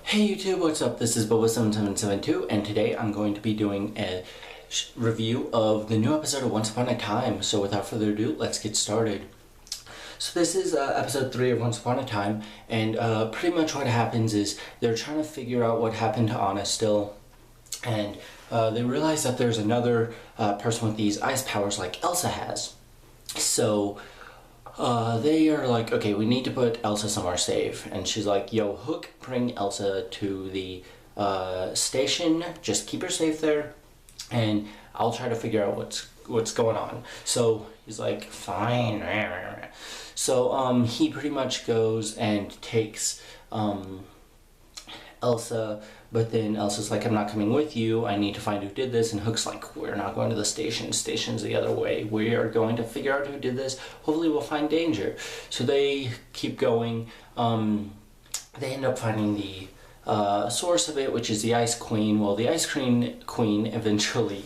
Hey YouTube, what's up? This is Boba7772, and today I'm going to be doing a review of the new episode of Once Upon a Time. So without further ado, let's get started. So this is episode 3 of Once Upon a Time, and pretty much what happens is they're trying to figure out what happened to Anna still, and they realize that there's another person with these ice powers like Elsa has. So they are like, okay, we need to put Elsa somewhere safe. And she's like, yo, Hook, bring Elsa to the station. Just keep her safe there, and I'll try to figure out what's going on. So he's like, fine. So he pretty much goes and takes Elsa, but then Elsa's like, I'm not coming with you, I need to find who did this, and Hook's like, we're not going to the station, station's the other way, we are going to figure out who did this, hopefully we'll find Danger. So they keep going, they end up finding the source of it, which is the Ice Queen. Well, the Ice Cream Queen eventually,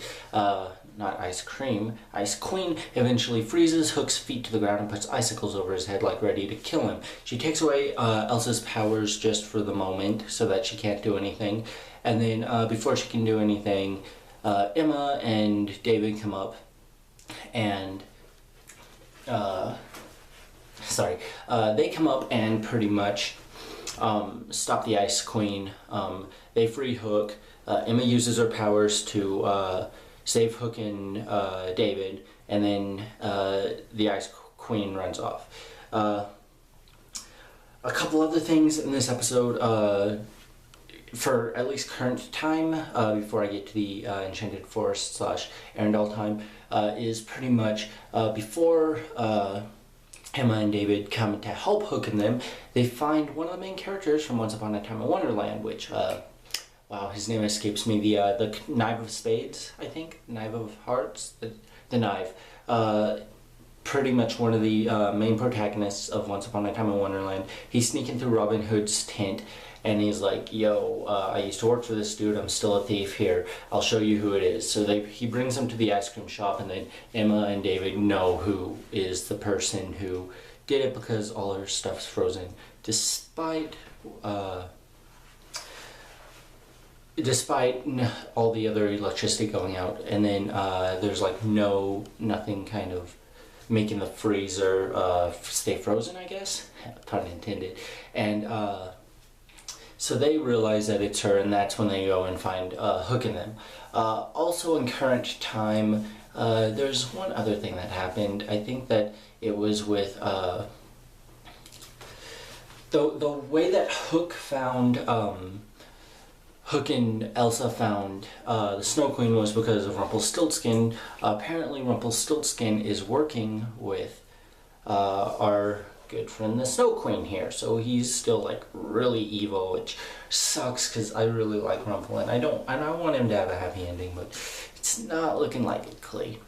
Ice Queen eventually freezes Hook's feet to the ground and puts icicles over his head like ready to kill him. She takes away Elsa's powers just for the moment so that she can't do anything. And then before she can do anything, Emma and David come up and they come up and pretty much stop the Ice Queen. They free Hook. Emma uses her powers to save Hook and David, and then the Ice Queen runs off. A couple other things in this episode, for at least current time, before I get to the Enchanted Forest / Arendelle time, is pretty much before Emma and David come to help Hook and them, they find one of the main characters from Once Upon a Time in Wonderland, which wow, his name escapes me. The Knife of Spades, I think? Knife of Hearts? The Knife. Pretty much one of the main protagonists of Once Upon a Time in Wonderland. He's sneaking through Robin Hood's tent, and he's like, yo, I used to work for this dude, I'm still a thief here, I'll show you who it is. So he brings him to the ice cream shop, and then Emma and David know who is the person who did it because all her stuff's frozen. Despite all the other electricity going out, and then there's like nothing kind of making the freezer stay frozen, I guess, pun intended. And so they realize that it's her, and that's when they go and find Hook and them. Also in current time, there's one other thing that happened. I think that it was with the way that Hook and Elsa found the Snow Queen was because of Rumpelstiltskin. Apparently Rumpelstiltskin is working with our good friend the Snow Queen here, so he's still like really evil, which sucks because I really like Rumple, and I want him to have a happy ending, but it's not looking likely.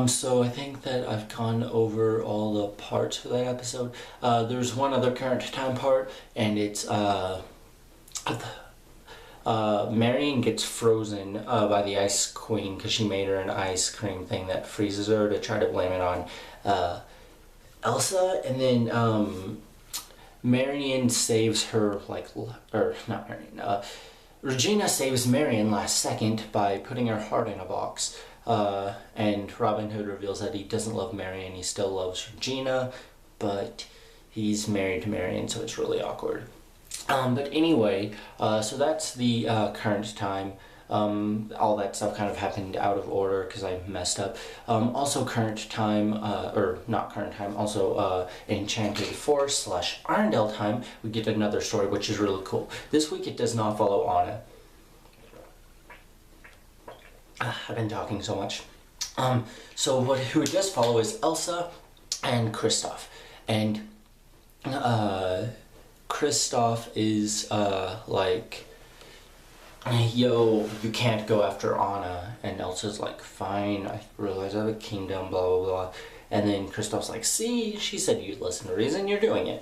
So I think that I've gone over all the parts for that episode. There's one other current time part, and it's Marion gets frozen by the Ice Queen because she made her an ice cream thing that freezes her to try to blame it on Elsa, and then Marion saves her, Regina saves Marion last second by putting her heart in a box, and Robin Hood reveals that he doesn't love Marion, he still loves Regina, but he's married to Marion, so it's really awkward. But anyway, so that's the current time. All that stuff kind of happened out of order because I messed up. Also current time, or not current time, also Enchanted Forest / Arendelle time, we get another story, which is really cool. This week it does not follow Anna. I've been talking so much. So who it does follow is Elsa and Kristoff. And Kristoff is like, yo, you can't go after Anna, and Elsa's like, fine, I realize I have a kingdom, blah blah blah. And then Kristoff's like, see, she said you'd listen to reason, you're doing it.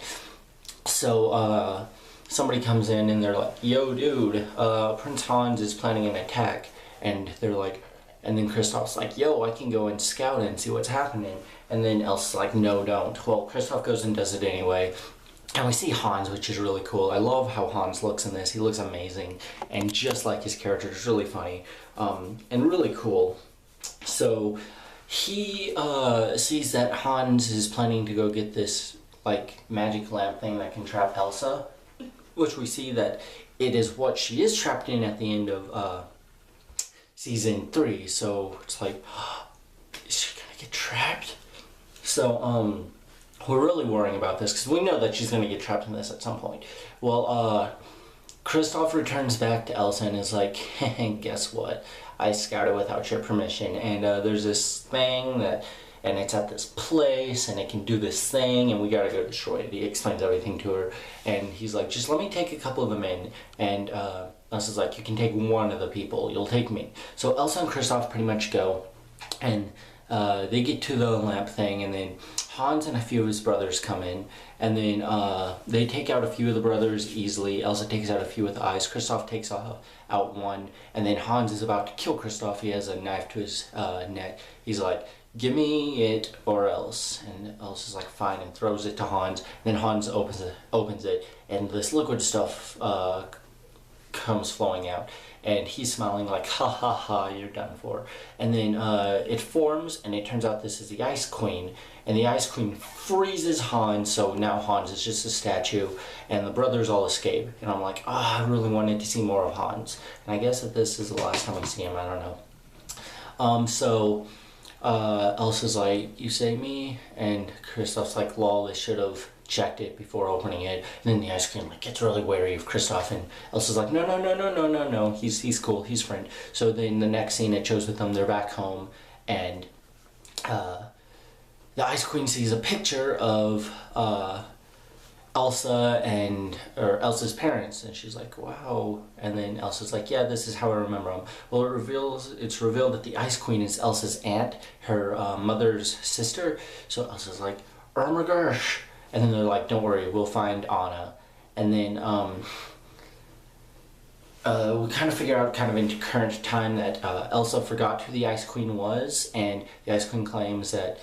So somebody comes in and they're like, yo dude, Prince Hans is planning an attack. And they're like, and then Kristoff's like, yo, I can go and scout and see what's happening. And then Elsa's like, no, don't. Well, Kristoff goes and does it anyway. And we see Hans, which is really cool. I love how Hans looks in this. He looks amazing, and just like his character, it's really funny, and really cool. So he sees that Hans is planning to go get this like magic lamp thing that can trap Elsa, which we see that it is what she is trapped in at the end of season 3. So it's like, is she gonna get trapped? So we're really worrying about this because we know that she's gonna get trapped in this at some point. Well, Kristoff returns back to Elsa and is like, guess what? I scouted without your permission, and there's this thing that, and it's at this place, and it can do this thing, and we gotta go destroy it. He explains everything to her, and he's like, just let me take a couple of them in, and Elsa's like, you can take one of the people, you'll take me. So Elsa and Kristoff pretty much go, and they get to the lamp thing, and then Hans and a few of his brothers come in, and then they take out a few of the brothers easily. Elsa takes out a few with eyes. Kristoff takes out one, and then Hans is about to kill Kristoff. He has a knife to his neck. He's like, give me it or else. And Elsa's like, fine, and throws it to Hans. And then Hans opens it, and this liquid stuff comes flowing out, and he's smiling like, ha ha ha, you're done for. And then it forms, and it turns out this is the Ice Queen, and the Ice Queen freezes Hans, so now Hans is just a statue, and the brothers all escape. And I'm like, I really wanted to see more of Hans, and I guess that this is the last time we see him, I don't know. So Elsa's like, you say me? And Kristoff's like, lol, they should have checked it before opening it. And then the Ice Queen like gets really wary of Kristoff, and Elsa's like, no, he's cool, he's friend. So then the next scene it shows with them, they're back home, and the Ice Queen sees a picture of Elsa's parents, and she's like, wow. And then Elsa's like, yeah, this is how I remember them. Well, it's revealed that the Ice Queen is Elsa's aunt, her mother's sister. So Elsa's like, Ermagersh. And then they're like, don't worry, we'll find Anna. And then we kind of figure out kind of into current time that Elsa forgot who the Ice Queen was, and the Ice Queen claims that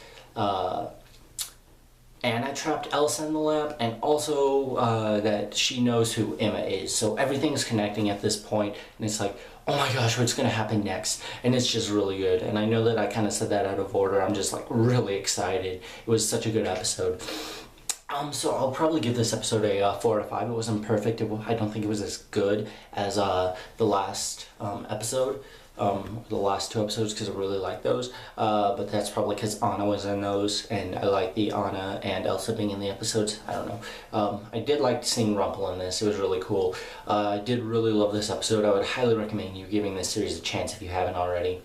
Anna trapped Elsa in the lamp, and also that she knows who Emma is. So everything's connecting at this point, and it's like, oh my gosh, what's gonna happen next? And it's just really good. And I know that I kind of said that out of order. I'm just like really excited. It was such a good episode. So I'll probably give this episode a 4 out of 5. It wasn't perfect. I don't think it was as good as the last episode. The last 2 episodes, because I really like those, but that's probably because Anna was in those, and I like the Anna and Elsa being in the episodes. I don't know. I did like seeing Rumpel in this. It was really cool. I did really love this episode. I would highly recommend you giving this series a chance if you haven't already.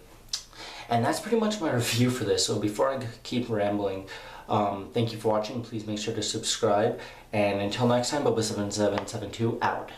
And that's pretty much my review for this. So before I keep rambling, thank you for watching. Please make sure to subscribe, and until next time, Bubba7772 out.